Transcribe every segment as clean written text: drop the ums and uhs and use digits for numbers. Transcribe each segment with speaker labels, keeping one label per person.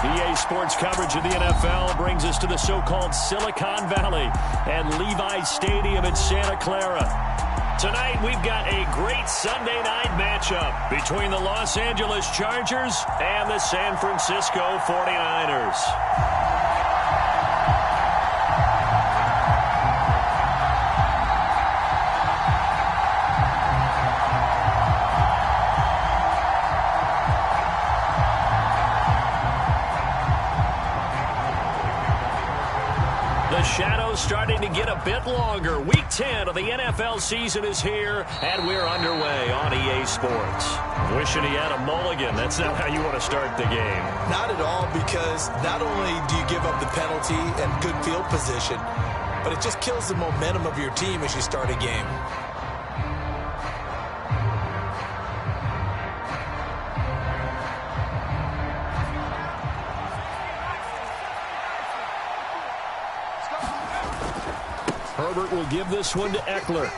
Speaker 1: EA Sports coverage of the NFL brings us to the so-called Silicon Valley and Levi Stadium in Santa Clara. Tonight, we've got a great Sunday night matchup between the Los Angeles Chargers and the San Francisco 49ers. The shadow's starting to get a bit longer. Week 10 of the NFL season is here, and we're underway on EA Sports. Wishing he had a mulligan. That's not how you want to start the game.
Speaker 2: Not at all, because not only do you give up the penalty and good field position, but it just kills the momentum of your team as you start a game.
Speaker 1: Herbert will give this one to Eckler.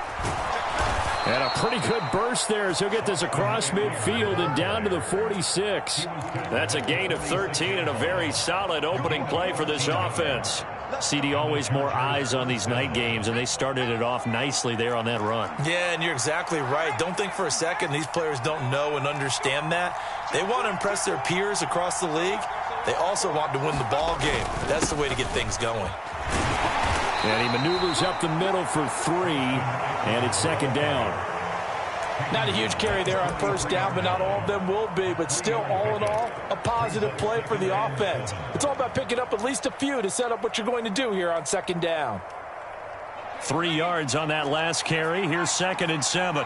Speaker 1: And a pretty good burst there as he'll get this across midfield and down to the 46. That's a gain of 13 and a very solid opening play for this offense. CD, always more eyes on these night games, and they started it off nicely there on that run.
Speaker 2: Yeah, and you're exactly right. Don't think for a second these players don't know and understand that. They want to impress their peers across the league. They also want to win the ball game. That's the way to get things going.
Speaker 1: And he maneuvers up the middle for 3, and it's second down.
Speaker 3: Not a huge carry there on first down, but not all of them will be. But still, all in all, a positive play for the offense. It's all about picking up at least a few to set up what you're going to do here on second down.
Speaker 1: 3 yards on that last carry. Here's 2nd and 7.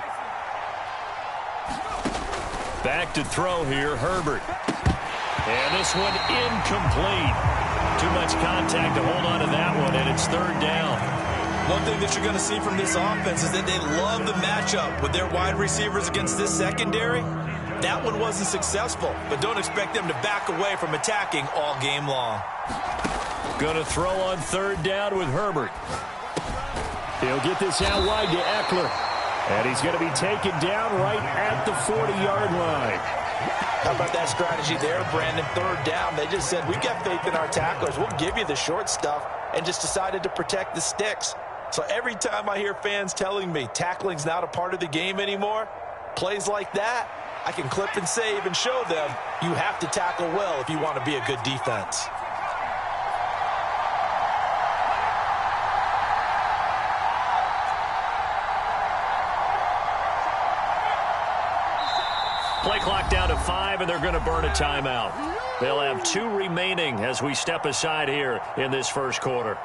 Speaker 1: Back to throw here, Herbert. And this one incomplete. Too much contact to hold on to that one, and it's 3rd down.
Speaker 2: One thing that you're going to see from this offense is that they love the matchup with their wide receivers against this secondary. That one wasn't successful, but don't expect them to back away from attacking all game long.
Speaker 1: Going to throw on 3rd down with Herbert. He'll get this out wide to Eckler. And he's going to be taken down right at the 40-yard line.
Speaker 3: How about that strategy there, Brandon? 3rd down. They just said, we've got faith in our tacklers. We'll give you the short stuff, and just decided to protect the sticks. So every time I hear fans telling me tackling's not a part of the game anymore, plays like that, I can clip and save and show them you have to tackle well if you want to be a good defense.
Speaker 1: Play clock down to 5, and they're going to burn a timeout. They'll have 2 remaining as we step aside here in this first quarter.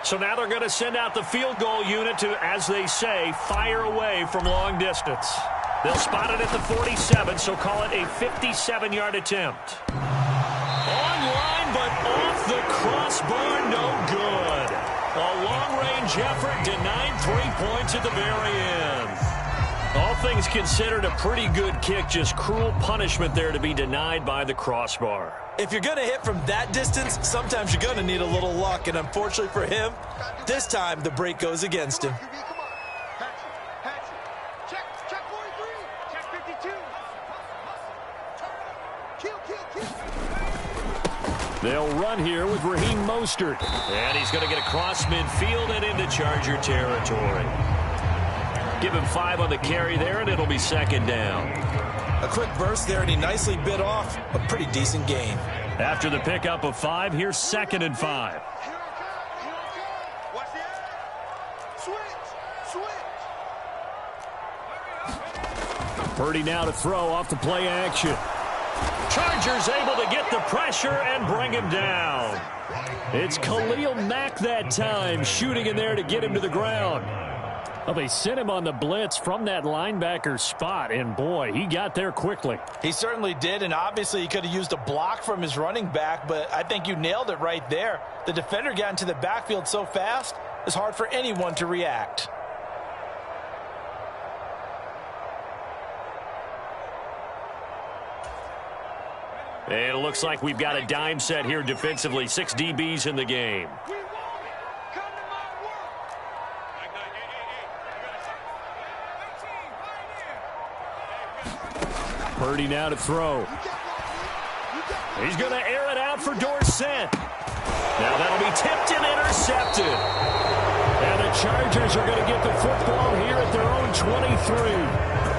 Speaker 1: So now they're going to send out the field goal unit to, as they say, fire away from long distance. They'll spot it at the 47, so call it a 57-yard attempt. Online, but off the crossbar, no good. A long-range effort denied 3 points at the very end. All things considered, a pretty good kick, just cruel punishment there to be denied by the crossbar.
Speaker 2: If you're going to hit from that distance, sometimes you're going to need a little luck, and unfortunately for him, this time the break goes against him.
Speaker 4: Check 43. Check 52.
Speaker 1: They'll run here with Raheem Mostert. And he's going to get across midfield and into Charger territory. Give him 5 on the carry there, and it'll be 2nd down.
Speaker 2: A quick burst there, and he nicely bit off a pretty decent gain.
Speaker 1: After the pickup of 5, here's 2nd and 5. Purdy now to throw off the play action. Chargers able to get the pressure and bring him down. It's Khalil Mack that time, shooting in there to get him to the ground. Well, they sent him on the blitz from that linebacker spot, and boy, he got there quickly.
Speaker 3: He certainly did, and obviously he could have used a block from his running back, but I think you nailed it right there. The defender got into the backfield so fast, it's hard for anyone to react.
Speaker 1: And it looks like we've got a dime set here defensively. 6 DBs in the game. Purdy now to throw. He's going to air it out for Dorsett. Now that'll be tipped and intercepted. And the Chargers are going to get the football here at their own 23.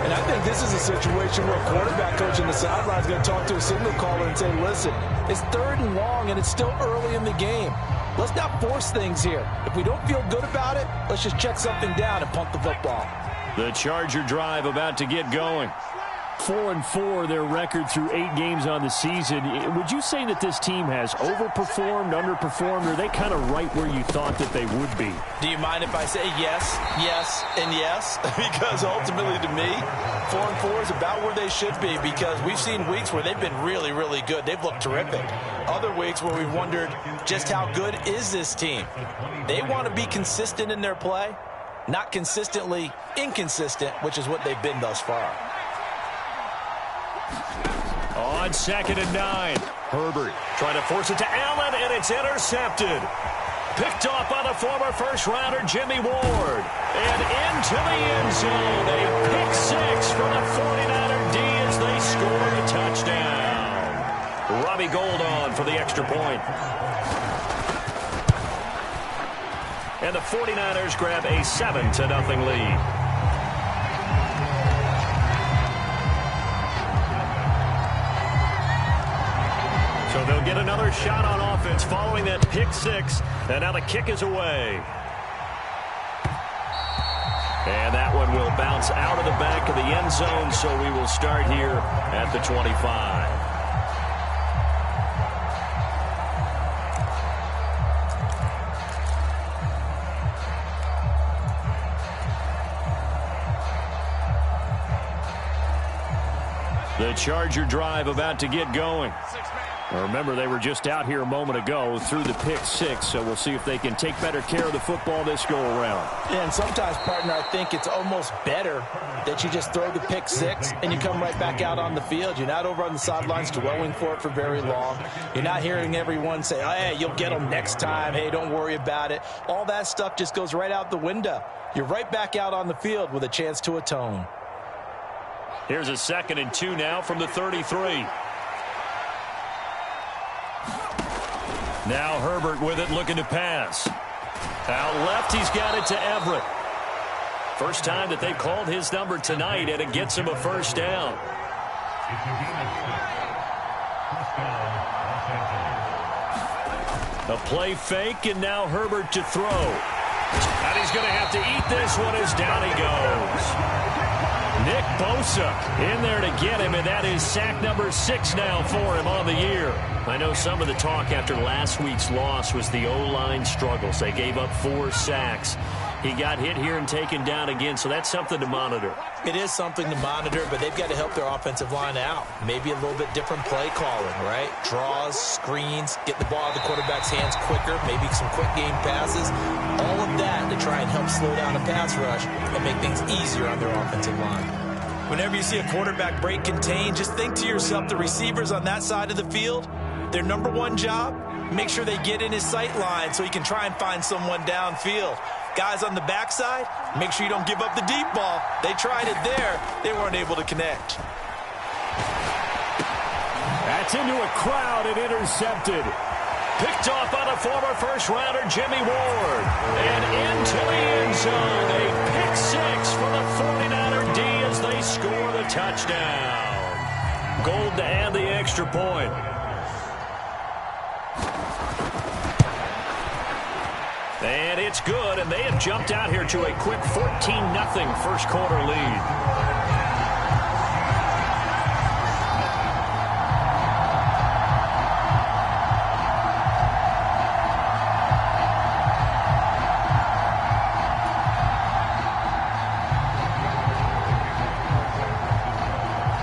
Speaker 3: And I think this is a situation where a quarterback coach on the sideline is going to talk to a signal caller and say, listen, it's 3rd and long and it's still early in the game. Let's not force things here. If we don't feel good about it, let's just check something down and punt the football.
Speaker 1: The Charger drive about to get going. 4-4 their record through 8 games on the season. Would you say that this team has overperformed, underperformed, or are they kind of right where you thought that they would be?
Speaker 3: Do you mind if I say yes, yes, and yes? Because ultimately to me, 4-4 is about where they should be, because we've seen weeks where they've been really, really good. They've looked terrific. Other weeks where we've wondered just how good is this team. They want to be consistent in their play, not consistently inconsistent, which is what they've been thus far.
Speaker 1: On 2nd and 9, Herbert trying to force it to Allen, and it's intercepted. Picked off by the former first-rounder Jimmy Ward. And into the end zone. A pick 6 for the 49er D as they score a touchdown. Robbie Gould on for the extra point. And the 49ers grab a 7-0 lead. So they'll get another shot on offense following that pick 6. And now the kick is away. And that one will bounce out of the back of the end zone, so we will start here at the 25. The Charger drive about to get going. Remember, they were just out here a moment ago through the pick 6, so we'll see if they can take better care of the football this go-around.
Speaker 3: Yeah, and sometimes, partner, I think it's almost better that you just throw the pick 6 and you come right back out on the field. You're not over on the sidelines dwelling for it for very long. You're not hearing everyone say, oh, hey, you'll get them next time. Hey, don't worry about it. All that stuff just goes right out the window. You're right back out on the field with a chance to atone.
Speaker 1: Here's a 2nd and 2 now from the 33. Now Herbert with it, looking to pass. Out left, he's got it to Everett. First time that they've called his number tonight, and it gets him a first down. A play fake, and now Herbert to throw. And he's going to have to eat this one as down he goes. Nick Bosa in there to get him, and that is sack number 6 now for him on the year. I know some of the talk after last week's loss was the O-line struggles. They gave up 4 sacks. He got hit here and taken down again, so that's something to monitor.
Speaker 3: It is something to monitor, but they've got to help their offensive line out. Maybe a little bit different play calling, right? Draws, screens, get the ball out of the quarterback's hands quicker, maybe some quick game passes. All of that to try and help slow down a pass rush and make things easier on their offensive line.
Speaker 2: Whenever you see a quarterback break contain, just think to yourself, the receivers on that side of the field, their number one job, make sure they get in his sight line so he can try and find someone downfield. Guys on the backside, make sure you don't give up the deep ball. They tried it there. They weren't able to connect.
Speaker 1: That's into a crowd and intercepted. Picked off by the former first-rounder Jimmy Ward. And into the end zone. A pick 6 for the 49er D as they score the touchdown. Gould to add the extra point. And it's good, and they have jumped out here to a quick 14-0 first quarter lead.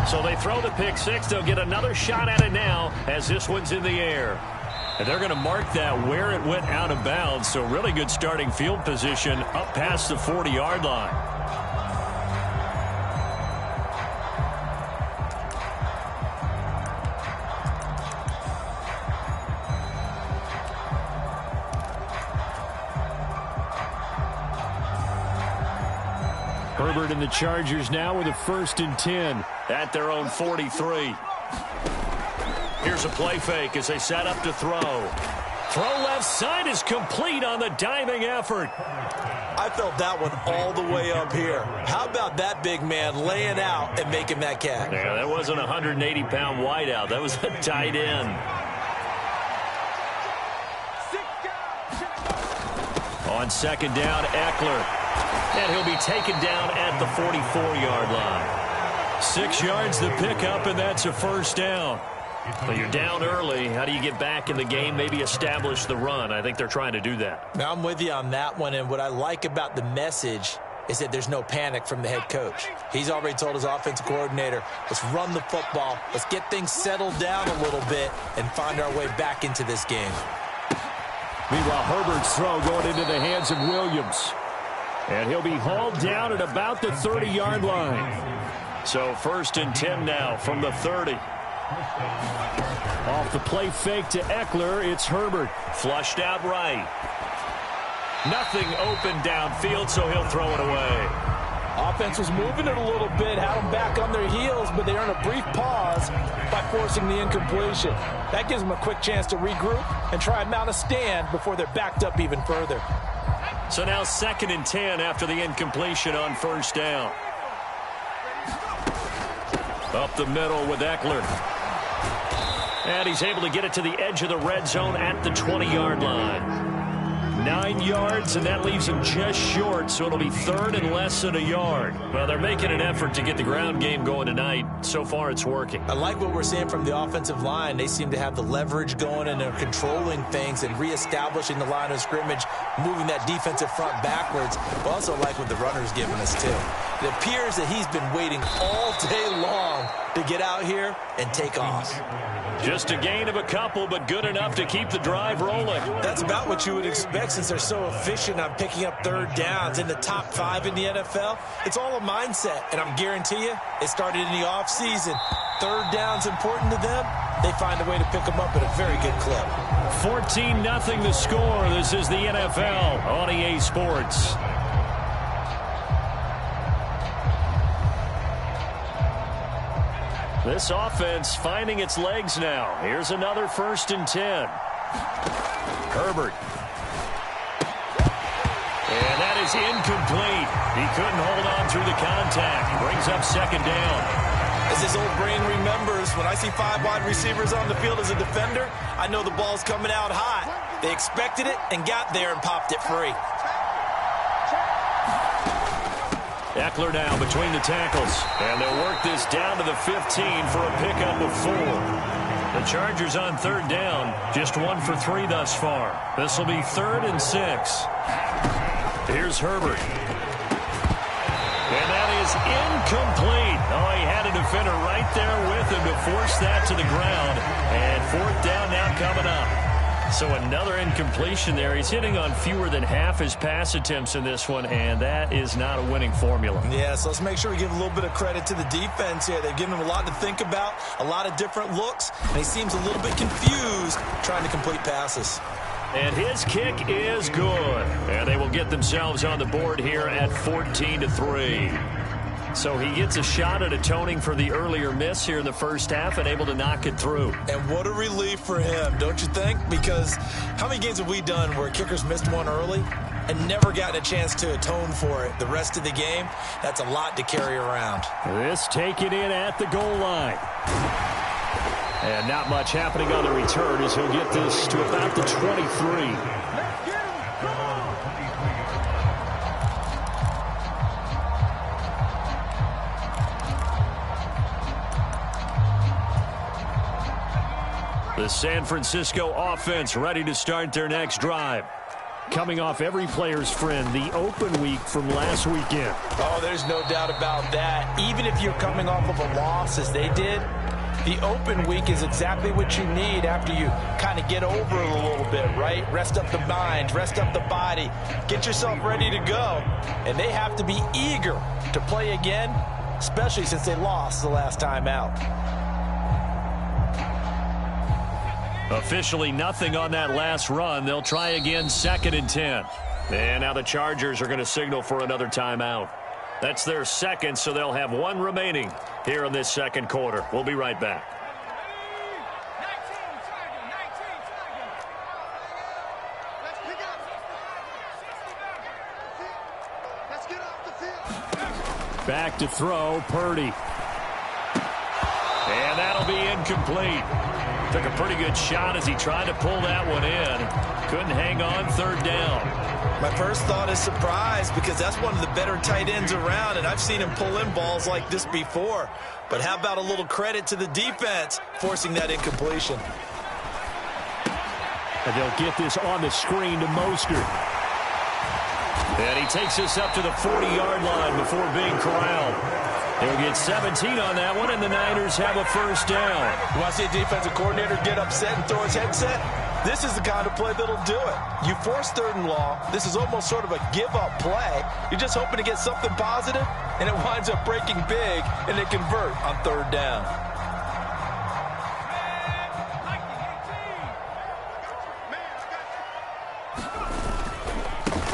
Speaker 1: So they throw the pick 6. They'll get another shot at it now as this one's in the air. And they're going to mark that where it went out of bounds. So really good starting field position up past the 40-yard line. Herbert and the Chargers now with a 1st and 10 at their own 43. Here's a play fake as they set up to throw. Throw left side is complete on the diving effort.
Speaker 3: I felt that one all the way up here. How about that big man laying out and making that catch?
Speaker 1: Yeah, that wasn't a 180-pound wideout. That was a tight end. On 2nd down, Eckler. And he'll be taken down at the 44-yard line. 6 yards the pickup, and that's a 1st down. But you're down early. How do you get back in the game, maybe establish the run? I think they're trying to do that.
Speaker 3: Now, I'm with you on that one, and what I like about the message is that there's no panic from the head coach. He's already told his offensive coordinator, let's run the football, let's get things settled down a little bit and find our way back into this game.
Speaker 1: Meanwhile, Herbert's throw going into the hands of Williams. And he'll be hauled down at about the 30-yard line. So 1st and 10 now from the 30. Off the play fake to Eckler, it's Herbert. Flushed out right. Nothing open downfield, so he'll throw it away.
Speaker 3: Offense was moving it a little bit, had them back on their heels, but they earned a brief pause by forcing the incompletion. That gives them a quick chance to regroup and try and mount a stand before they're backed up even further.
Speaker 1: So now 2nd and 10 after the incompletion on 1st down. Up the middle with Eckler. And he's able to get it to the edge of the red zone at the 20-yard line. 9 yards, and that leaves him just short, so it'll be 3rd and less than a yard. Well, they're making an effort to get the ground game going tonight. So far, it's working.
Speaker 3: I like what we're seeing from the offensive line. They seem to have the leverage going, and they're controlling things and reestablishing the line of scrimmage, moving that defensive front backwards. I also like what the runner's giving us, too. It appears that he's been waiting all day long to get out here and take off.
Speaker 1: Just a gain of a couple, but good enough to keep the drive rolling.
Speaker 3: That's about what you would expect since they're so efficient on picking up 3rd downs in the top 5 in the NFL. It's all a mindset, and I'm guarantee you it started in the offseason. 3rd down's important to them. They find a way to pick them up at a very good clip.
Speaker 1: 14-0 the score. This is the NFL on EA Sports. This offense finding its legs now. Here's another 1st and 10. Herbert. And that is incomplete. He couldn't hold on through the contact. Brings up 2nd down.
Speaker 3: As his old brain remembers, when I see 5 wide receivers on the field as a defender, I know the ball's coming out hot. They expected it and got there and popped it free.
Speaker 1: Eckler now between the tackles. And they'll work this down to the 15 for a pickup of 4. The Chargers on 3rd down. Just 1 for 3 thus far. This will be 3rd and 6. Here's Herbert. And that is incomplete. Oh, he had a defender right there with him to force that to the ground. And 4th down now coming up. So another incompletion there. He's hitting on fewer than half his pass attempts in this one, and that is not a winning formula.
Speaker 3: Yeah, so let's make sure we give a little bit of credit to the defense here. They've given him a lot to think about, a lot of different looks, and he seems a little bit confused trying to complete passes.
Speaker 1: And his kick is good. And they will get themselves on the board here at 14-3. So he gets a shot at atoning for the earlier miss here in the first half and able to knock it through.
Speaker 3: And what a relief for him, don't you think? Because how many games have we done where kickers missed one early and never gotten a chance to atone for it the rest of the game? That's a lot to carry around.
Speaker 1: This taken in at the goal line. And not much happening on the return as he'll get this to about the 23. The San Francisco offense ready to start their next drive. Coming off every player's friend, the open week from last weekend.
Speaker 3: Oh, there's no doubt about that. Even if you're coming off of a loss as they did, the open week is exactly what you need after you kind of get over it a little bit, right? Rest up the mind, rest up the body, get yourself ready to go. And they have to be eager to play again, especially since they lost the last time out.
Speaker 1: Officially nothing on that last run. They'll try again 2nd and 10. And now the Chargers are going to signal for another timeout. That's their second, so they'll have one remaining here in this second quarter. We'll be right back. Back to throw, Purdy. And that'll be incomplete. Took a pretty good shot as he tried to pull that one in. Couldn't hang on, third down.
Speaker 2: My first thought is surprise, because that's one of the better tight ends around, and I've seen him pull in balls like this before. But how about a little credit to the defense forcing that incompletion?
Speaker 1: And they'll get this on the screen to Mostert. And he takes us up to the 40-yard line before being corralled. They'll get 17 on that one, and the Niners have a first down.
Speaker 2: You want to see a defensive coordinator get upset and throw his headset? This is the kind of play that'll do it. You force third and long. This is almost sort of a give-up play. You're just hoping to get something positive, and it winds up breaking big, and they convert on third down.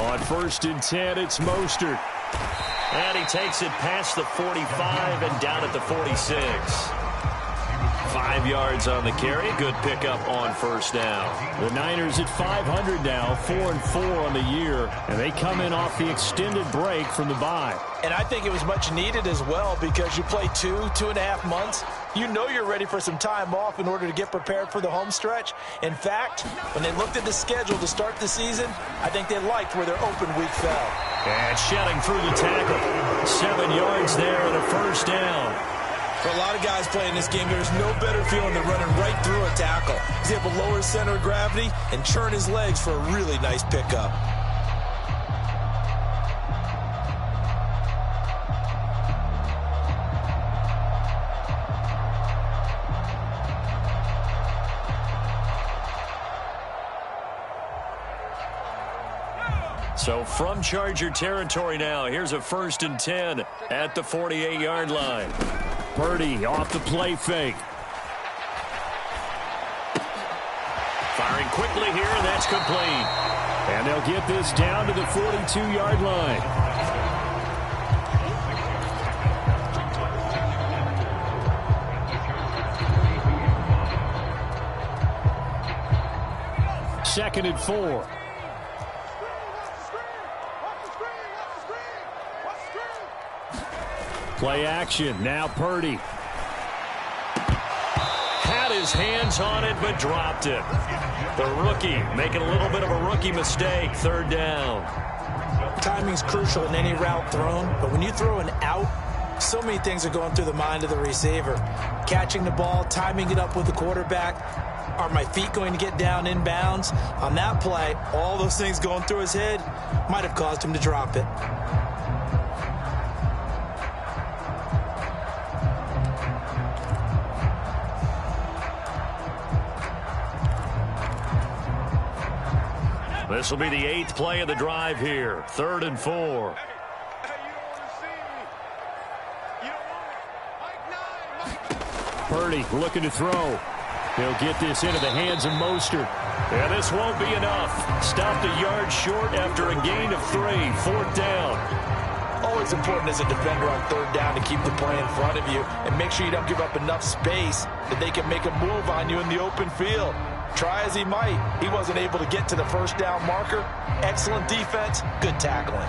Speaker 1: On 1st and 10, it's Mostert. And he takes it past the 45 and down at the 46. 5 yards on the carry. Good pickup on first down. The Niners at 500 now, 4-4 on the year. And they come in off the extended break from the bye.
Speaker 2: And I think it was much needed as well, because you play 2.5 months. You know you're ready for some time off in order to get prepared for the home stretch. In fact, when they looked at the schedule to start the season, I think they liked where their open week fell.
Speaker 1: And shedding through the tackle. 7 yards there and a first down.
Speaker 2: For a lot of guys playing this game, there's no better feeling than running right through a tackle. He's able to lower his center of gravity and churn his legs for a really nice pickup.
Speaker 1: So from Charger territory now, here's a 1st and 10 at the 48-yard line. Purdy off the play fake. Firing quickly here, and that's complete. And they'll get this down to the 42-yard line. Second and 4. Play action. Now Purdy. Had his hands on it, but dropped it. The rookie making a little bit of a rookie mistake. Third down.
Speaker 3: Timing's crucial in any route thrown, but when you throw an out, so many things are going through the mind of the receiver. Catching the ball, timing it up with the quarterback. Are my feet going to get down inbounds? On that play, all those things going through his head might have caused him to drop it.
Speaker 1: This will be the 8th play of the drive here. 3rd and 4. Purdy looking to throw. He'll get this into the hands of Mostert. And this won't be enough. Stopped a yard short after a gain of 3. 4th down.
Speaker 3: Always important as a defender on third down to keep the play in front of you and make sure you don't give up enough space that they can make a move on you in the open field. Try as he might, he wasn't able to get to the first down marker. Excellent defense, good tackling.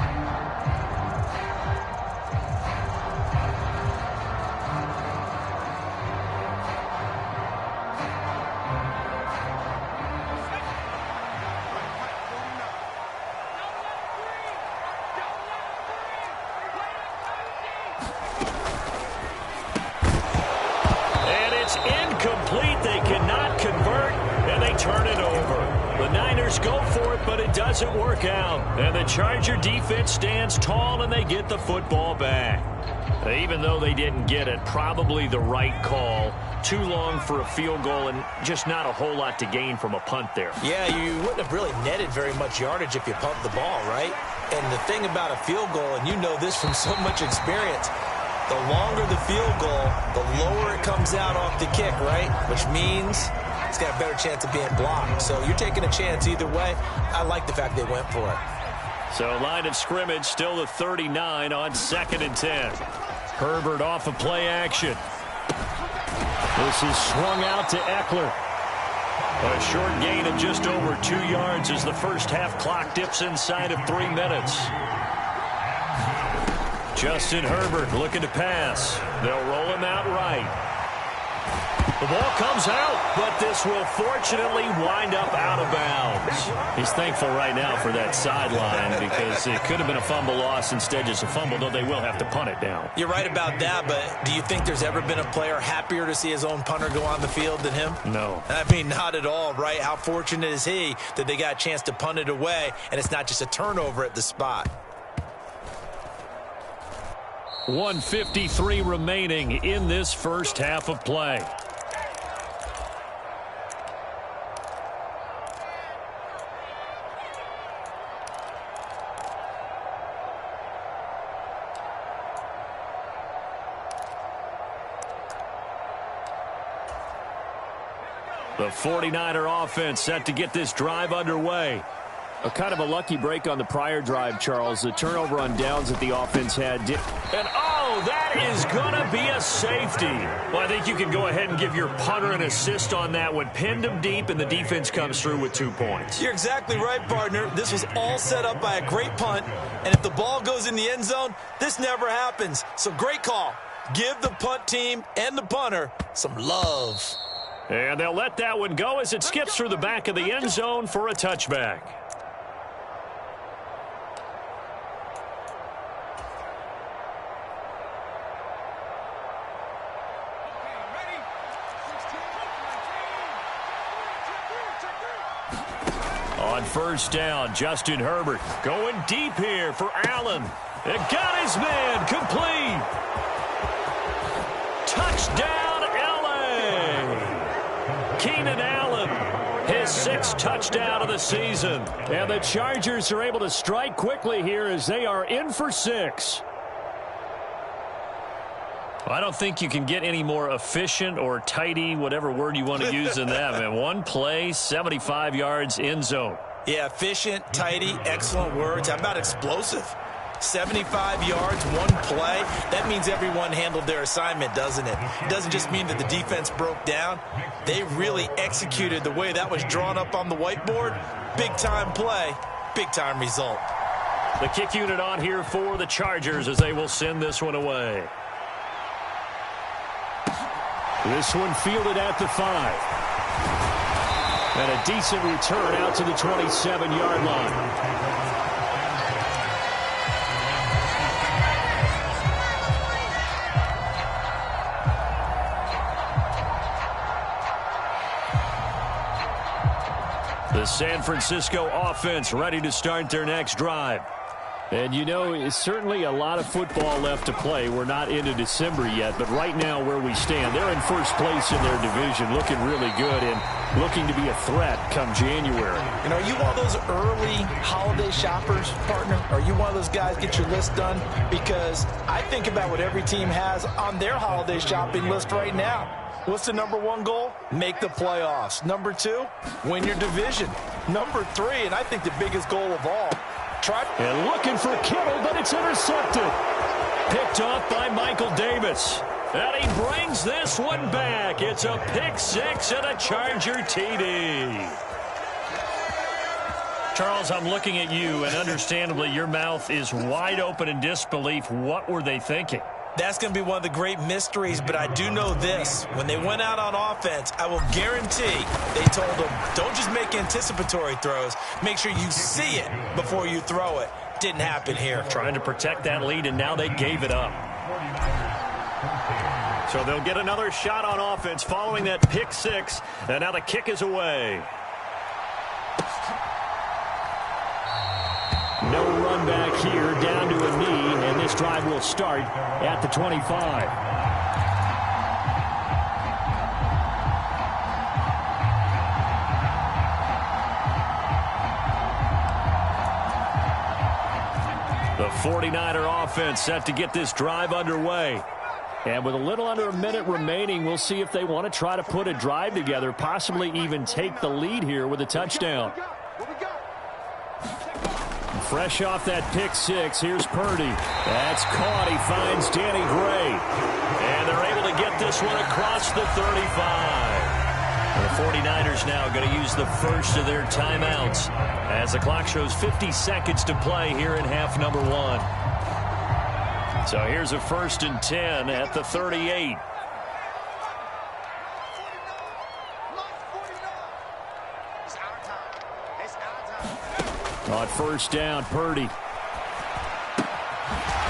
Speaker 1: And it's incomplete. They cannot convert. And they turn it over. The Niners go for it, but it doesn't work out. And the Charger defense stands tall, and they get the football back. Even though they didn't get it, probably the right call. Too long for a field goal and just not a whole lot to gain from a punt there.
Speaker 3: Yeah, you wouldn't have really netted very much yardage if you pumped the ball, right? And the thing about a field goal, and you know this from so much experience, the longer the field goal, the lower it comes out off the kick, right? Which means it's got a better chance of being blocked. So you're taking a chance either way. I like the fact they went for it.
Speaker 1: So line of scrimmage still the 39 on 2nd and 10. Herbert off of play action. This is swung out to Eckler. A short gain of just over 2 yards as the first half clock dips inside of 3 minutes. Justin Herbert looking to pass. They'll roll him out right. The ball comes out, but this will fortunately wind up out of bounds. He's thankful right now for that sideline because it could have been a fumble loss, instead just a fumble, though they will have to punt it down.
Speaker 3: You're right about that, but do you think there's ever been a player happier to see his own punter go on the field than him?
Speaker 1: No.
Speaker 3: I mean, not at all, right? How fortunate is he that they got a chance to punt it away, and it's not just a turnover at the spot.
Speaker 1: 1:53 remaining in this first half of play. The 49er offense set to get this drive underway.
Speaker 5: A kind of a lucky break on the prior drive, Charles. The turnover on downs that the offense had.
Speaker 1: And oh, that is going to be a safety. Well, I think you can go ahead and give your punter an assist on that one. Pinned him deep, and the defense comes through with 2 points.
Speaker 3: You're exactly right, partner. This was all set up by a great punt, and if the ball goes in the end zone, this never happens. So great call. Give the punt team and the punter some love.
Speaker 1: And they'll let that one go as it skips through the back of the end zone for a touchback. On first down, Justin Herbert going deep here for Allen. It got his man complete. Touchdown, L.A. Keenan Allen, his 6th touchdown of the season.
Speaker 5: And the Chargers are able to strike quickly here as they are in for 6.
Speaker 1: I don't think you can get any more efficient or tidy, whatever word you want to use in that. Man, one play, 75 yards, end zone.
Speaker 3: Yeah, efficient, tidy, excellent words. How about explosive? 75 yards, one play. That means everyone handled their assignment, doesn't it? It doesn't just mean that the defense broke down. They really executed the way that was drawn up on the whiteboard. Big-time play, big-time result.
Speaker 1: The kick unit on here for the Chargers as they will send this one away.
Speaker 5: This one fielded at the 5. And a decent return out to the 27-yard line.
Speaker 1: The San Francisco offense ready to start their next drive.
Speaker 5: And, you know, it's certainly a lot of football left to play. We're not into December yet, but right now where we stand, they're in first place in their division, looking really good and looking to be a threat come January.
Speaker 3: And are you one of those early holiday shoppers, partner? Are you one of those guys get your list done? Because I think about what every team has on their holiday shopping list right now. What's the number 1 goal? Make the playoffs. Number 2, win your division. Number 3, and I think the biggest goal of all,
Speaker 5: and looking for Kittle, but it's intercepted.
Speaker 1: Picked off by Michael Davis. And he brings this one back. It's a pick 6 and a Charger TD. Charles, I'm looking at you, and understandably your mouth is wide open in disbelief. What were they thinking?
Speaker 3: That's going to be one of the great mysteries, but I do know this. When they went out on offense, I will guarantee they told them, don't just make anticipatory throws. Make sure you see it before you throw it. Didn't happen here.
Speaker 1: Trying to protect that lead, and now they gave it up. So they'll get another shot on offense following that pick 6, and now the kick is away.
Speaker 5: No run back here, down to a knee, and this drive will start at the 25.
Speaker 1: The 49er offense set to get this drive underway.
Speaker 5: And with a little under a minute remaining, we'll see if they want to try to put a drive together, possibly even take the lead here with a touchdown. fresh off that pick six, here's Purdy. That's caught. He finds Danny Gray.
Speaker 1: And they're able to get this one across the 35. The 49ers now going to use the first of their timeouts as the clock shows 50 seconds to play here in half number one. So here's a 1st and 10 at the 38.
Speaker 5: On first down, Purdy.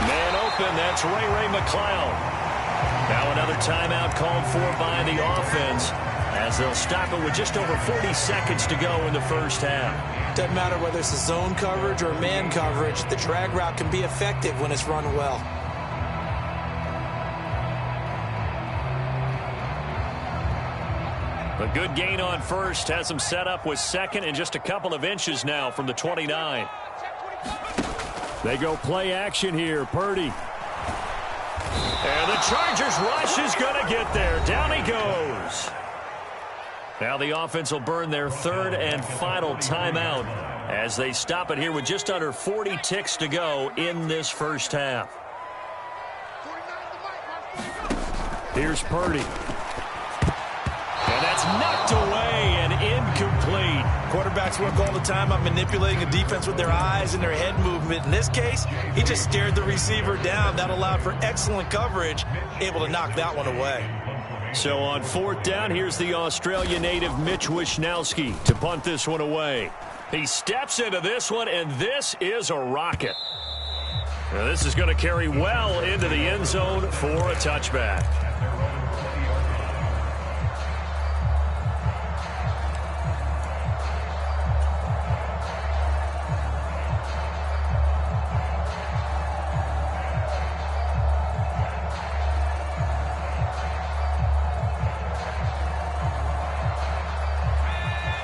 Speaker 1: Man open, that's Ray McCloud. Now another timeout called for by the offense as they'll stop it with just over 40 seconds to go in the first half.
Speaker 3: Doesn't matter whether it's a zone coverage or man coverage, the drag route can be effective when it's run well.
Speaker 1: A good gain on first has them set up with second and just a couple of inches now from the 29.
Speaker 5: They go play action here. Purdy.
Speaker 1: And the Chargers rush is going to get there. Down he goes. Now the offense will burn their third and final timeout as they stop it here with just under 40 ticks to go in this first half.
Speaker 5: Here's Purdy.
Speaker 1: And that's knocked away and incomplete.
Speaker 2: Quarterbacks work all the time on manipulating a defense with their eyes and their head movement. In this case, he just stared the receiver down. That allowed for excellent coverage, able to knock that one away.
Speaker 1: So on 4th down, here's the Australia native Mitch Wishnowsky to punt this one away. He steps into this one, and this is a rocket. Now this is going to carry well into the end zone for a touchback.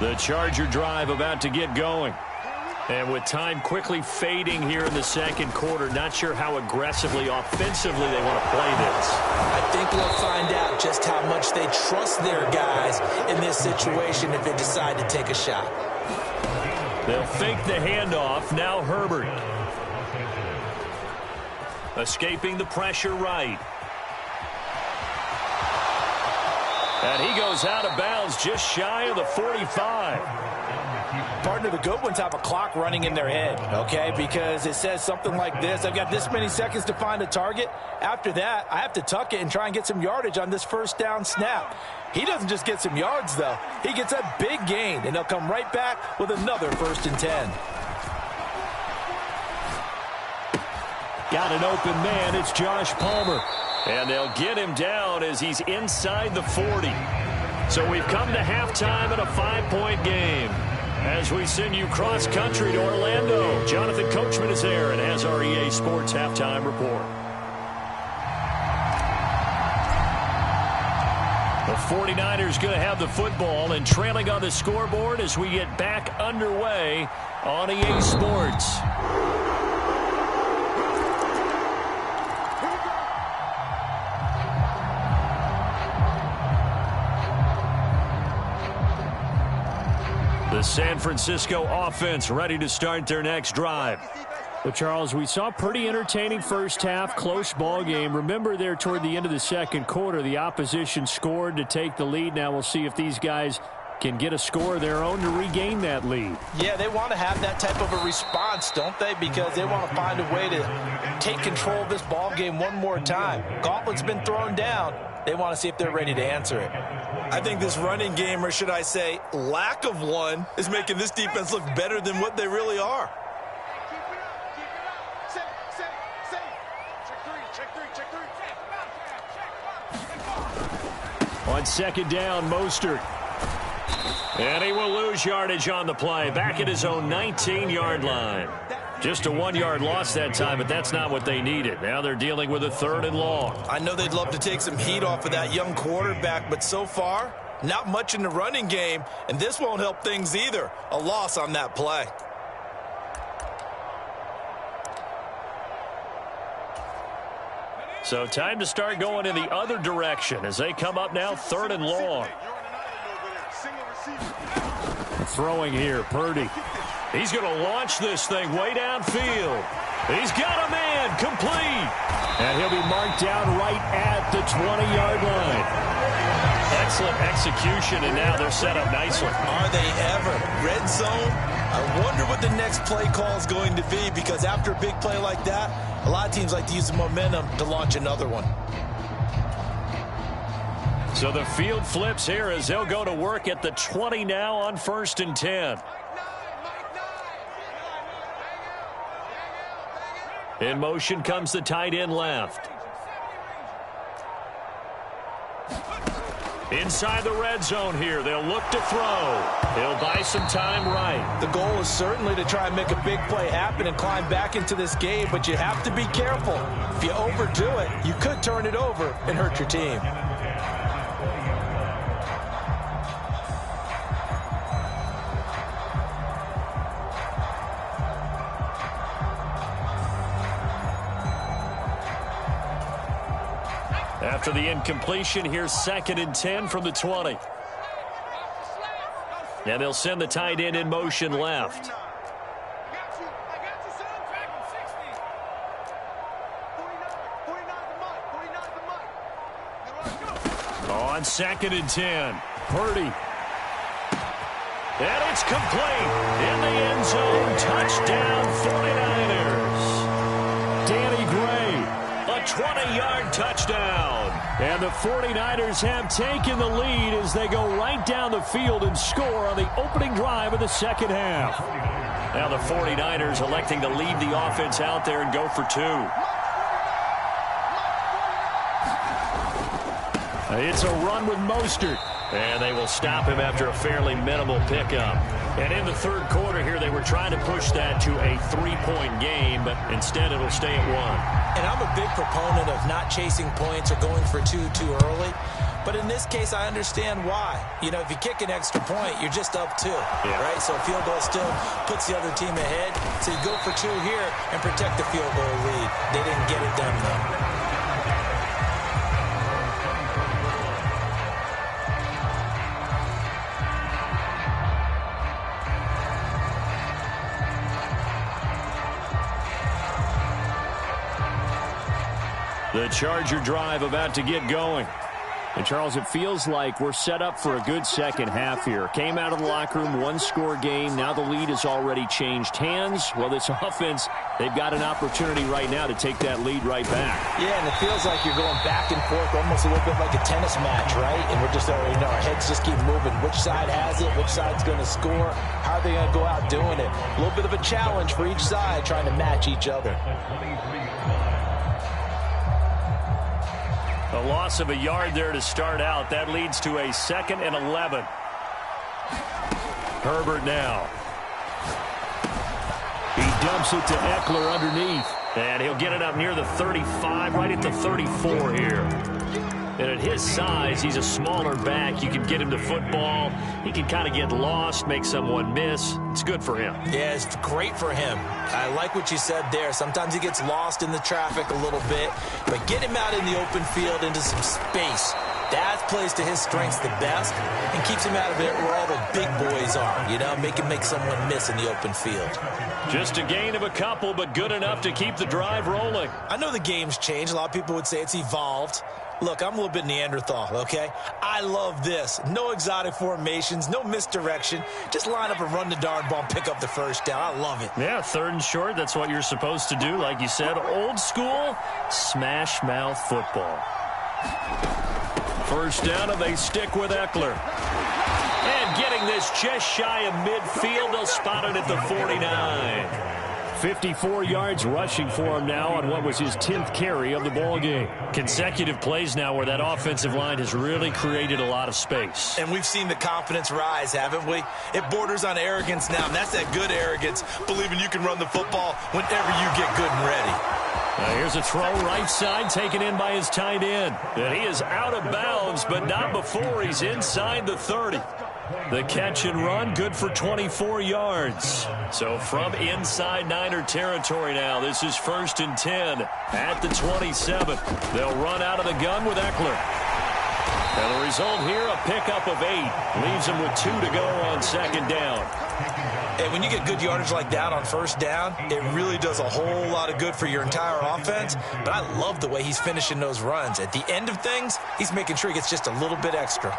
Speaker 1: The Charger drive about to get going. And with time quickly fading here in the second quarter, not sure how aggressively, offensively they want to play this.
Speaker 3: I think we'll find out just how much they trust their guys in this situation if they decide to take a shot.
Speaker 1: They'll fake the handoff. Now Herbert. Escaping the pressure right. And he goes out of bounds just shy of the 45.
Speaker 3: Partner, the good ones have a clock running in their head, okay? Because it says something like this. I've got this many seconds to find a target. After that, I have to tuck it and try and get some yardage on this first down snap. He doesn't just get some yards, though. He gets a big gain, and they'll come right back with another 1st and 10.
Speaker 5: Got an open man. It's Josh Palmer.
Speaker 1: And they'll get him down as he's inside the 40. So we've come to halftime in a 5-point game. As we send you cross-country to Orlando, Jonathan Coachman is there and has our EA Sports Halftime Report. The 49ers going to have the football and trailing on the scoreboard as we get back underway on EA Sports. The San Francisco offense ready to start their next drive.
Speaker 5: But, Charles, we saw pretty entertaining first half, close ball game. Remember there toward the end of the second quarter, the opposition scored to take the lead. Now we'll see if these guys can get a score of their own to regain that lead.
Speaker 3: Yeah, they want to have that type of a response, don't they? Because they want to find a way to take control of this ball game one more time. Gauntlet's been thrown down. They want to see if they're ready to answer it.
Speaker 2: I think this running game, or should I say lack of one, is making this defense look better than what they really are.
Speaker 5: On second down, Mostert.
Speaker 1: And he will lose yardage on the play. Back at his own 19-yard line. Just a 1-yard loss that time, but that's not what they needed. Now they're dealing with a 3rd and long.
Speaker 2: I know they'd love to take some heat off of that young quarterback, but so far, not much in the running game, and this won't help things either. A loss on that play.
Speaker 1: So time to start going in the other direction as they come up now 3rd and long.
Speaker 5: Throwing here, Purdy.
Speaker 1: He's going to launch this thing way downfield. He's got a man, complete.
Speaker 5: And he'll be marked down right at the 20-yard line.
Speaker 1: Excellent execution, and now they're set up nicely.
Speaker 2: Are they ever? Red zone? I wonder what the next play call is going to be, because after a big play like that, a lot of teams like to use the momentum to launch another one.
Speaker 1: So the field flips here as they'll go to work at the 20 now on 1st and 10. In motion comes the tight end left. Inside the red zone here, they'll look to throw. He'll buy some time right.
Speaker 3: The goal is certainly to try and make a big play happen and climb back into this game, but you have to be careful. If you overdo it, you could turn it over and hurt your team.
Speaker 1: After the incompletion, here's 2nd and 10 from the 20. And they'll send the tight end in motion left. On 2nd and 10, Purdy. And it's complete. In the end zone, touchdown 49ers. Danny Gray, a 20-yard touchdown. And the 49ers have taken the lead as they go right down the field and score on the opening drive of the second half. Now the 49ers electing to leave the offense out there and go for 2. It's a run with Mostert. And they will stop him after a fairly minimal pickup. And in the third quarter here, they were trying to push that to a 3-point game, but instead it'll stay at 1.
Speaker 3: And I'm a big proponent of not chasing points or going for 2 too early. But in this case, I understand why. You know, if you kick an extra point, you're just up 2, right? So a field goal still puts the other team ahead. So you go for 2 here and protect the field goal lead. They didn't get it done, though.
Speaker 1: The Charger drive about to get going.
Speaker 5: And, Charles, it feels like we're set up for a good second half here. Came out of the locker room, one-score game. Now the lead has already changed hands. Well, this offense, they've got an opportunity right now to take that lead right back.
Speaker 3: Yeah, and it feels like you're going back and forth, almost a little bit like a tennis match, right? And we're just, our heads just keep moving. Which side has it? Which side's going to score? How are they going to go out doing it? A little bit of a challenge for each side, trying to match each other.
Speaker 1: A loss of a yard there to start out. That leads to a 2nd and 11. Herbert now. He dumps it to Eckler underneath. And he'll get it up near the 35, right at the 34 here. And at his size, he's a smaller back. You can get him to football. He can kind of get lost, make someone miss. It's good for him.
Speaker 3: Yeah, it's great for him. I like what you said there. Sometimes he gets lost in the traffic a little bit. But get him out in the open field into some space. That plays to his strengths the best and keeps him out of it where all the big boys are. You know, make him make someone miss in the open field.
Speaker 1: Just a gain of a couple, but good enough to keep the drive rolling.
Speaker 2: I know the game's changed. A lot of people would say it's evolved. Look, I'm a little bit Neanderthal, okay? I love this. No exotic formations, no misdirection. Just line up and run the darn ball and pick up the first down. I love it.
Speaker 1: Yeah, 3rd and short. That's what you're supposed to do. Like you said, old school, smash mouth football. First down, and they stick with Eckler. And getting this just shy of midfield, they'll spot it at the 49.
Speaker 5: 54 yards rushing for him now on what was his 10th carry of the ball game.
Speaker 1: Consecutive plays now where that offensive line has really created a lot of space.
Speaker 2: And we've seen the confidence rise, haven't we? It borders on arrogance now, and that's that good arrogance, believing you can run the football whenever you get good and ready.
Speaker 1: Now here's a throw right side taken in by his tight end. And he is out of bounds, but not before he's inside the 30. The catch and run, good for 24 yards. So from inside Niner territory now, this is 1st and 10 at the 27. They'll run out of the gun with Eckler.
Speaker 5: And the result here, a pickup of 8. Leaves him with 2 to go on second down.
Speaker 2: And when you get good yardage like that on first down, it really does a whole lot of good for your entire offense. But I love the way he's finishing those runs. At the end of things, he's making sure he gets just a little bit extra.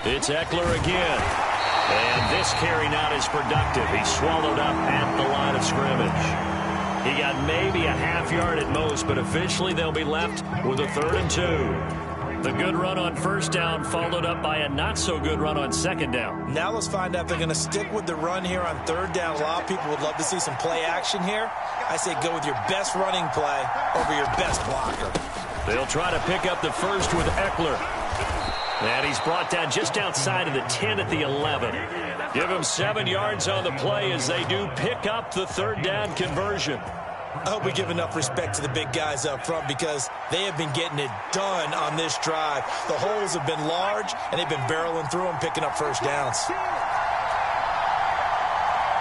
Speaker 1: It's Eckler again. And this carry not as productive. He's swallowed up at the line of scrimmage. He got maybe a half yard at most, but officially they'll be left with a 3rd and 2. The good run on first down followed up by a not-so-good run on second down.
Speaker 2: Now let's find out if they're going to stick with the run here on 3rd down. A lot of people would love to see some play action here. I say go with your best running play over your best blocker.
Speaker 1: They'll try to pick up the first with Eckler. And he's brought down just outside of the 10 at the 11. Give him 7 yards on the play as they do pick up the 3rd down conversion.
Speaker 2: I hope we give enough respect to the big guys up front because they have been getting it done on this drive. The holes have been large, and they've been barreling through them, picking up first downs.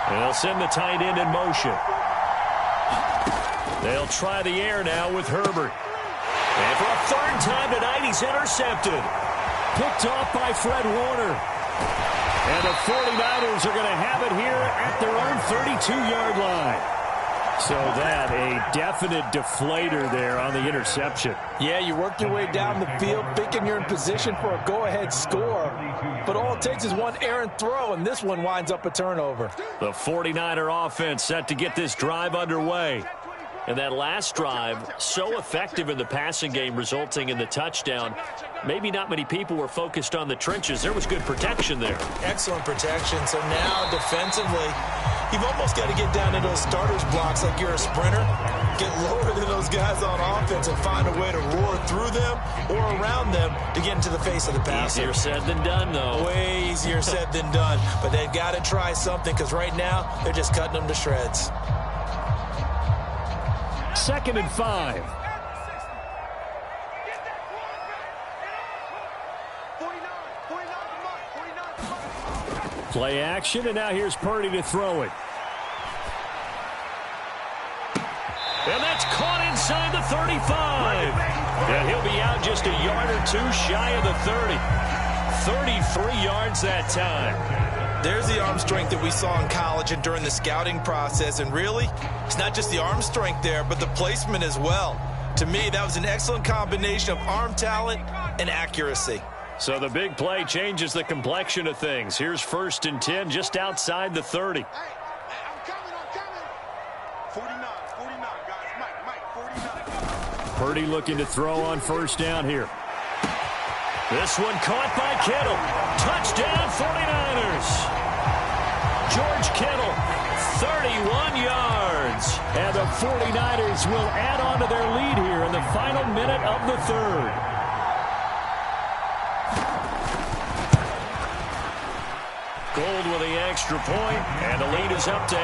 Speaker 1: They'll send the tight end in motion. They'll try the air now with Herbert. And for a 3rd time tonight, he's intercepted. Picked off by Fred Warner. And the 49ers are going to have it here at their own 32-yard line. So that, a definite deflator there on the interception.
Speaker 3: Yeah, you work your way down the field, thinking you're in position for a go-ahead score. But all it takes is one errant throw, and this one winds up a turnover.
Speaker 1: The 49er offense set to get this drive underway. And that last drive, so effective in the passing game, resulting in the touchdown. Maybe not many people were focused on the trenches. There was good protection there.
Speaker 2: Excellent protection. So now, defensively, you've almost got to get down to those starters blocks like you're a sprinter. Get lower than those guys on offense and find a way to roar through them or around them to get into the face of the passer.
Speaker 1: Easier said than done, though.
Speaker 2: Way easier said than done. But they've got to try something because right now, they're just cutting them to shreds.
Speaker 5: 2nd and 5. Play action, and now here's Purdy to throw it.
Speaker 1: And that's caught inside the 35. And he'll be out just a yard or 2 shy of the 30. 33 yards that time.
Speaker 2: There's the arm strength that we saw in college and during the scouting process. And really, it's not just the arm strength there, but the placement as well. To me, that was an excellent combination of arm talent and accuracy.
Speaker 1: So the big play changes the complexion of things. Here's 1st and 10 just outside the 30.
Speaker 4: I'm coming. 49, guys. Mike, 49.
Speaker 5: Purdy looking to throw on first down here.
Speaker 1: This one caught by Kittle. Touchdown 49ers. George Kittle, 31 yards.
Speaker 5: And the 49ers will add on to their lead here in the final minute of the 3rd.
Speaker 1: Gold with the extra point, and the lead is up to 8.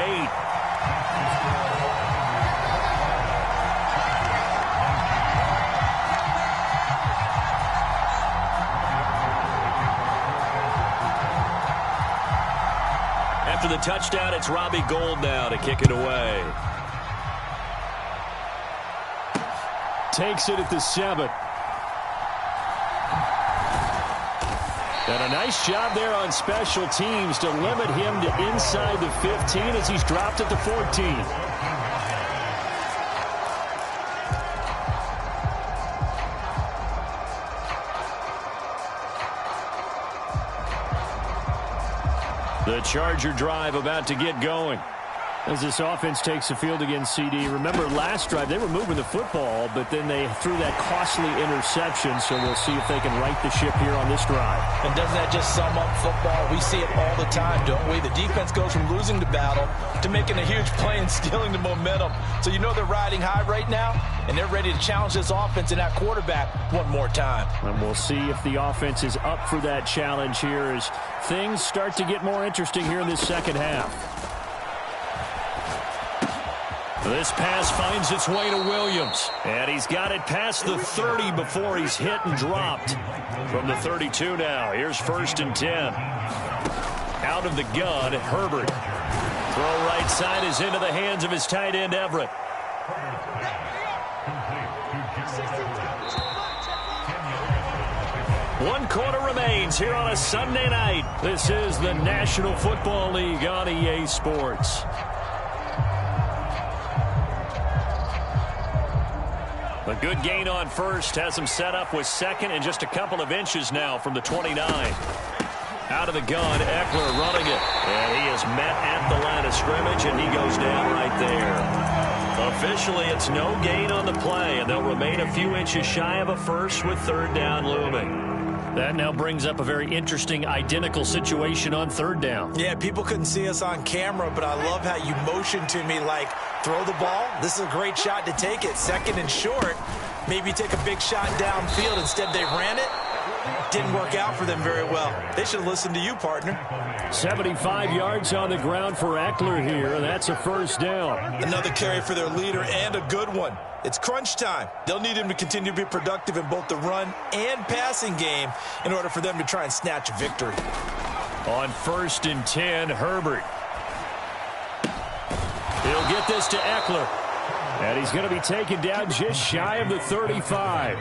Speaker 1: After the touchdown, it's Robbie Gould now to kick it away.
Speaker 5: Takes it at the 7. And a nice job there on special teams to limit him to inside the 15 as he's dropped at the 14.
Speaker 1: The Charger drive about to get going.
Speaker 5: As this offense takes the field against CD. Remember, last drive, they were moving the football, but then they threw that costly interception, so we'll see if they can right the ship here on this drive.
Speaker 3: And doesn't that just sum up football? We see it all the time, don't we? The defense goes from losing the battle to making a huge play and stealing the momentum. So you know they're riding high right now, and they're ready to challenge this offense and that quarterback one more time.
Speaker 5: And we'll see if the offense is up for that challenge here as things start to get more interesting here in this second half.
Speaker 1: This pass finds its way to Williams. And he's got it past the 30 before he's hit and dropped. From the 32 now, here's 1st and 10. Out of the gun, Herbert. Throw right side is into the hands of his tight end, Everett. One quarter remains here on a Sunday night. This is the National Football League on EA Sports. A good gain on first has him set up with second and just a couple of inches now from the 29. Out of the gun, Ekeler running it. And he is met at the line of scrimmage, and he goes down right there. Officially, it's no gain on the play, and they'll remain a few inches shy of a first with third down looming. That now brings up a very interesting identical situation on third down.
Speaker 3: Yeah, people couldn't see us on camera, but I love how you motioned to me like, throw the ball. This is a great shot to take it. Second and short. Maybe take a big shot downfield. Instead, they ran it. Didn't work out for them very well. They should have listened to you, partner.
Speaker 5: 75 yards on the ground for Ekeler here, and that's a first down.
Speaker 3: Another carry for their leader and a good one. It's crunch time. They'll need him to continue to be productive in both the run and passing game in order for them to try and snatch a victory.
Speaker 1: On 1st and 10, Herbert. He'll get this to Ekeler.
Speaker 5: And he's going to be taken down just shy of the 35.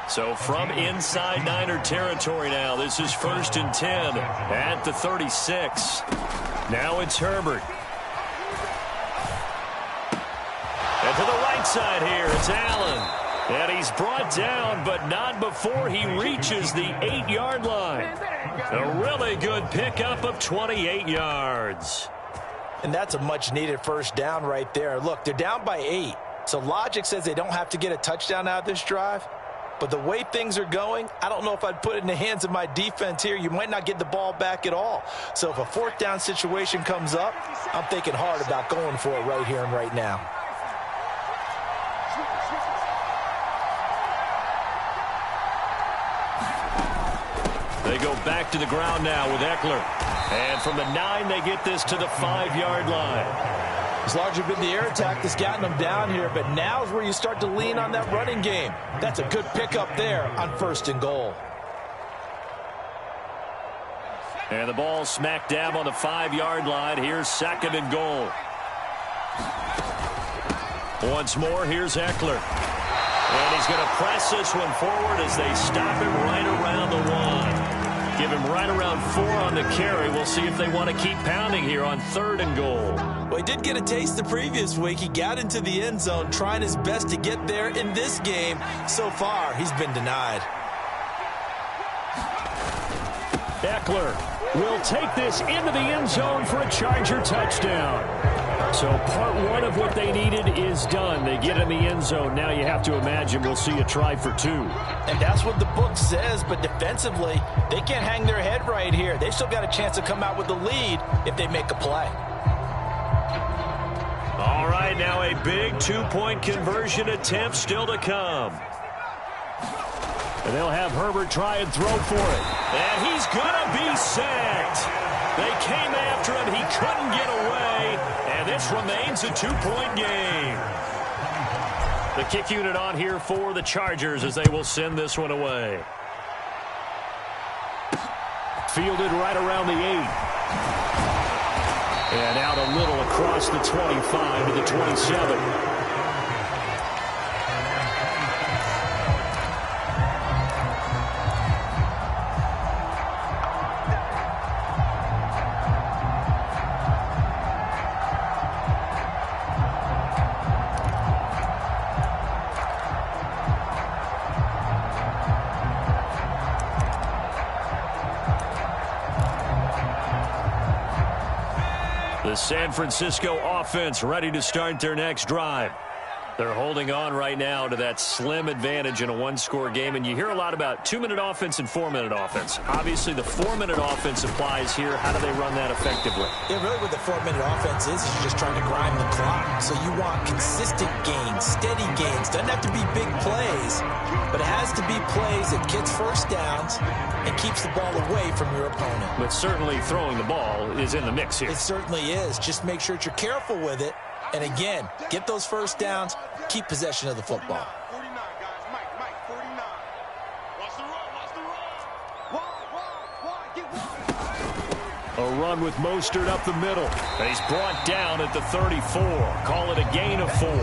Speaker 1: So from inside Niner territory now, this is 1st and 10 at the 36. Now it's Herbert. And to the right side here, it's Allen. And he's brought down, but not before he reaches the 8-yard line. A really good pickup of 28 yards.
Speaker 3: And that's a much-needed first down right there. Look, they're down by 8. So logic says they don't have to get a touchdown out of this drive. But the way things are going, I don't know if I'd put it in the hands of my defense here. You might not get the ball back at all. So if a fourth down situation comes up, I'm thinking hard about going for it right here and right now.
Speaker 1: They go back to the ground now with Ekeler. And from the 9, they get this to the 5-yard line.
Speaker 3: It's largely been the air attack that's gotten them down here, but now's where you start to lean on that running game. That's a good pickup there on 1st and goal.
Speaker 1: And the ball smack dab on the 5-yard line. Here's 2nd and goal. Once more, here's Ekeler. And he's going to press this one forward as they stop him right around the 1. Give him right around 4 on the carry. We'll see if they want to keep pounding here on 3rd and goal.
Speaker 3: Well, he did get a taste the previous week. He got into the end zone trying his best to get there in this game. So far, he's been denied.
Speaker 5: Ekeler will take this into the end zone for a Charger touchdown. So part 1 of what they needed is done. They get in the end zone. Now you have to imagine we'll see a try for 2.
Speaker 3: And that's what the book says, but defensively, they can't hang their head right here. They've still got a chance to come out with the lead if they make a play.
Speaker 1: All right, now a big 2-point conversion attempt still to come.
Speaker 5: And they'll have Herbert try and throw for it.
Speaker 1: And he's going to be sacked. They came after him. He couldn't get away. And this remains a 2-point game. The kick unit on here for the Chargers as they will send this one away.
Speaker 5: Fielded right around the 8. And out a little across the 25 to the 27.
Speaker 1: The San Francisco offense ready to start their next drive. They're holding on right now to that slim advantage in a 1-score game. And you hear a lot about 2-minute offense and 4-minute offense. Obviously, the 4-minute offense applies here. How do they run that effectively?
Speaker 3: Yeah, really what the 4-minute offense is you're just trying to grind the clock. So you want consistent gains, steady gains. Doesn't have to be big plays, but it has to be plays that gets first downs and keeps the ball away from your opponent.
Speaker 1: But certainly throwing the ball is in the mix here.
Speaker 3: It certainly is. Just make sure that you're careful with it. And again, get those first downs, keep possession of the football.
Speaker 4: 49, guys. Mike, 49. Watch the run.
Speaker 5: A run with Mostert up the middle.
Speaker 1: And he's brought down at the 34. Call it a gain of 4.
Speaker 3: All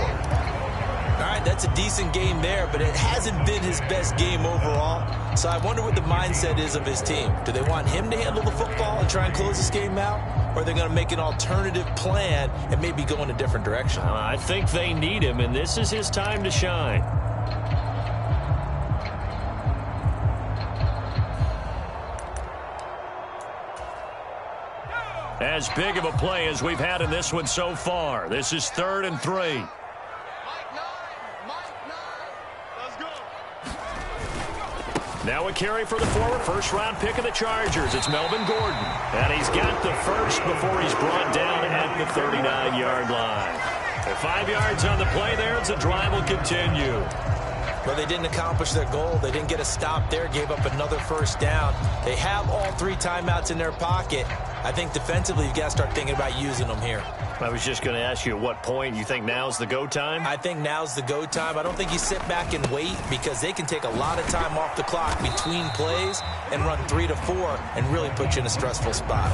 Speaker 3: right, right. That's a decent game there, but it hasn't been his best game overall. So I wonder what the mindset is of his team. Do they want him to handle the football and try and close this game out? Or are they going to make an alternative plan and maybe go in a different direction?
Speaker 5: I think they need him, and this is his time to shine. As big of a play as we've had in this one so far. This is 3rd and 3. Now a carry for the former first-round pick of the Chargers. It's Melvin Gordon. And he's got the first before he's brought down at the 39-yard line. Well, 5 yards on the play there as the drive will continue.
Speaker 3: Well, they didn't accomplish their goal. They didn't get a stop there, gave up another first down. They have all 3 timeouts in their pocket. I think defensively you've got to start thinking about using them here.
Speaker 5: I was just going to ask you at what point you think now's the go time?
Speaker 3: I think now's the go time. I don't think you sit back and wait because they can take a lot of time off the clock between plays and run 3 to 4 and really put you in a stressful spot.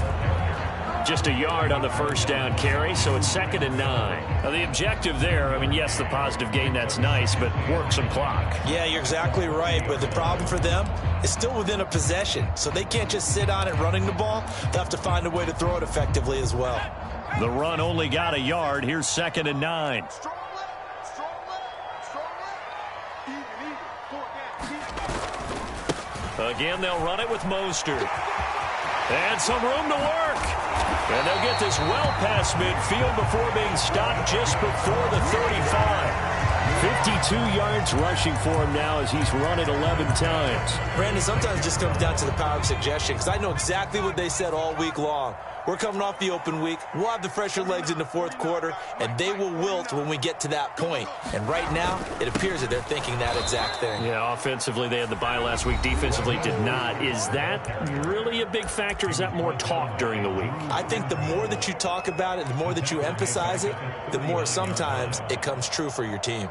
Speaker 5: Just a yard on the first down carry, so it's 2nd and 9. Now the objective there, I mean, yes, the positive gain, that's nice, but work some clock.
Speaker 3: Yeah, you're exactly right, but the problem for them is still within a possession, so they can't just sit on it running the ball. They'll have to find a way to throw it effectively as well.
Speaker 5: The run only got a yard. Here's 2nd and 9. Again, they'll run it with Mostert. And some room to work. And they'll get this well past midfield before being stopped just before the 35. 52 yards rushing for him now as he's run it 11 times.
Speaker 3: Brandon, sometimes it just comes down to the power of suggestion because I know exactly what they said all week long. We're coming off the open week. We'll have the fresher legs in the 4th quarter, and they will wilt when we get to that point. And right now, it appears that they're thinking that exact thing.
Speaker 5: Yeah, offensively, they had the bye last week. Defensively, did not. Is that really a big factor? Is that more talk during the week?
Speaker 3: I think the more that you talk about it, the more that you emphasize it, the more sometimes it comes true for your team.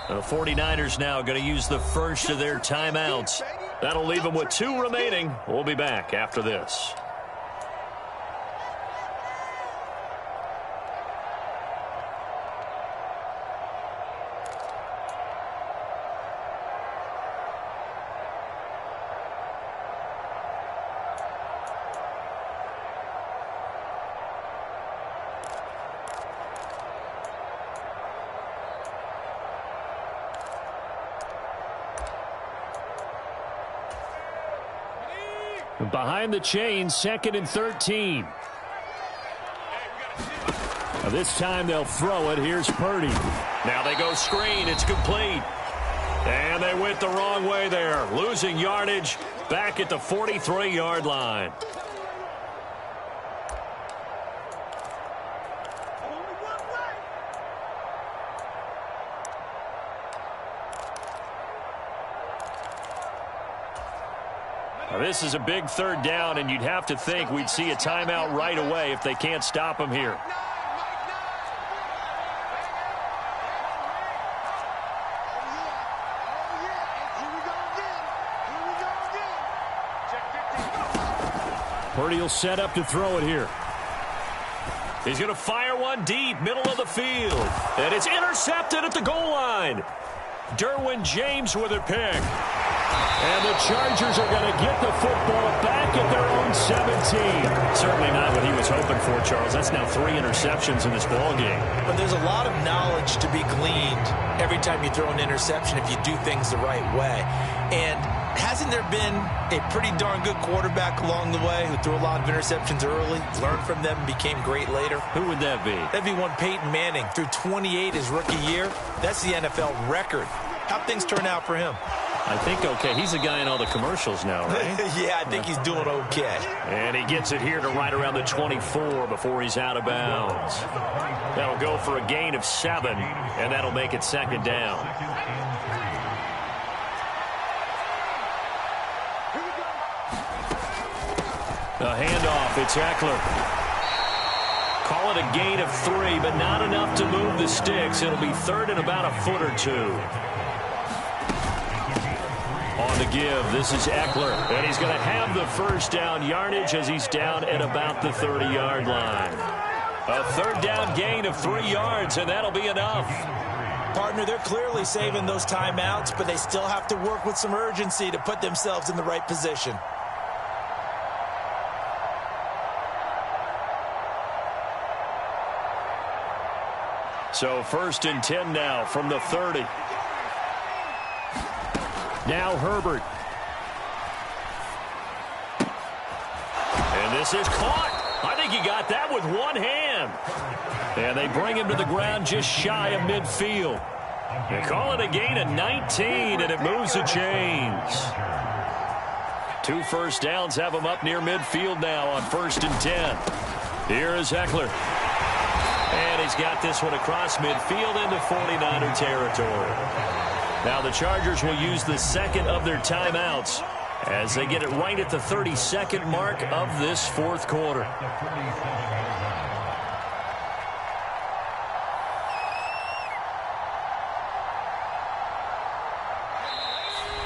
Speaker 5: The 49ers now going to use the first of their timeouts. That'll leave them with 2 remaining. We'll be back after this. Behind the chains, 2nd and 13. Now this time they'll throw it. Here's Purdy. Now they go screen. It's complete. And they went the wrong way there. Losing yardage back at the 43-yard line. This is a big 3rd down, and you'd have to think we'd see a timeout right away if they can't stop him here. Purdy will set up to throw it here. He's going to fire one deep, middle of the field. And it's intercepted at the goal line. Derwin James with a pick. And the Chargers are going to get the football back at their own 17. Certainly not what he was hoping for, Charles. That's now 3 interceptions in this ball game.
Speaker 3: But there's a lot of knowledge to be gleaned every time you throw an interception if you do things the right way. And hasn't there been a pretty darn good quarterback along the way who threw a lot of interceptions early, learned from them, and became great later?
Speaker 5: Who would that be?
Speaker 3: That'd be one Peyton Manning. Threw 28 his rookie year. That's the NFL record. How'd things turn out for him?
Speaker 1: I think okay. He's the guy in all the commercials now, right?
Speaker 3: Yeah, I think he's doing okay.
Speaker 1: And he gets it here to right around the 24 before he's out of bounds. That'll go for a gain of 7, and that'll make it second down. A handoff. It's Eckler. Call it a gain of 3, but not enough to move the sticks. It'll be third and about a foot or 2. On the give, this is Eckler, and he's going to have the first down yardage as he's down at about the 30-yard line. A third down gain of 3 yards, and that'll be enough.
Speaker 3: Partner, they're clearly saving those timeouts, but they still have to work with some urgency to put themselves in the right position.
Speaker 1: So first and 10 now from the 30. Now Herbert. And this is caught. I think he got that with one hand. And they bring him to the ground just shy of midfield. They call it a gain of 19, and it moves the chains. 2 first downs have him up near midfield now on first and 10. Here is Eckler. And he's got this one across midfield into 49er territory. Now the Chargers will use the second of their timeouts as they get it right at the 32nd mark of this fourth quarter.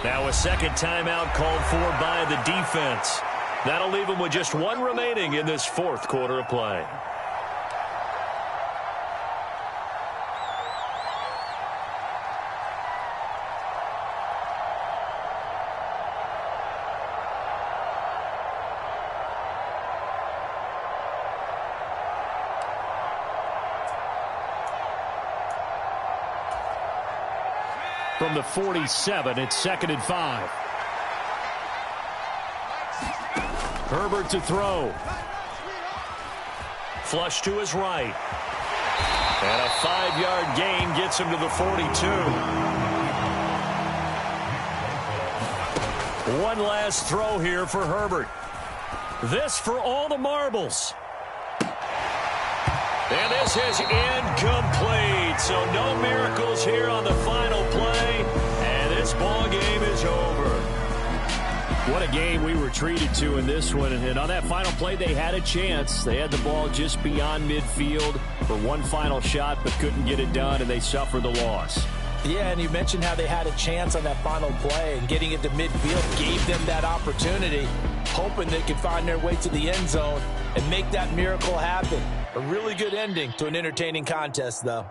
Speaker 1: Now a second timeout called for by the defense. That'll leave them with just 1 remaining in this fourth quarter of play. From the 47, it's 2nd and 5. Herbert to throw. Flush to his right. And a 5-yard gain gets him to the 42. One last throw here for Herbert. This for all the marbles. And this is incomplete. So no miracles here on the final play. And this ball game is over. What a game we were treated to in this one. And on that final play, they had a chance. They had the ball just beyond midfield for one final shot, but couldn't get it done, and they suffered the loss.
Speaker 3: Yeah, and you mentioned how they had a chance on that final play, and getting it to midfield gave them that opportunity, hoping they could find their way to the end zone and make that miracle happen. A really good ending to an entertaining contest, though.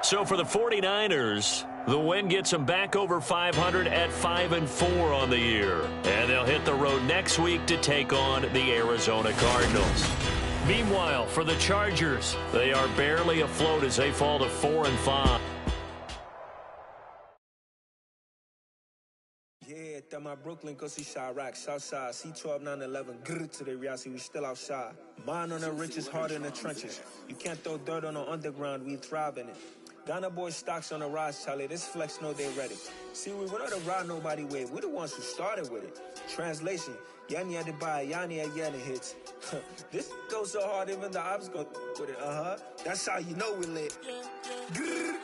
Speaker 1: So for the 49ers, the win gets them back over 500 at 5-4 on the year. And they'll hit the road next week to take on the Arizona Cardinals. Meanwhile, for the Chargers, they are barely afloat as they fall to 4-5.
Speaker 6: Yeah, that my Brooklyn, go see Chirac, Southside, C12, 911, grrr to the reality, we still outside. Mine on the riches, heart in the trenches. You can't throw dirt on the underground, we thrive in it. Ghana boys stocks on the rise, Charlie, this flex know they ready. See, we were not to ride nobody with, we the ones who started with it. Translation, Yanni had to buy, Yanni had Yanni hits. This goes so hard, even the ops go with it, That's how you know we lit. Grrr.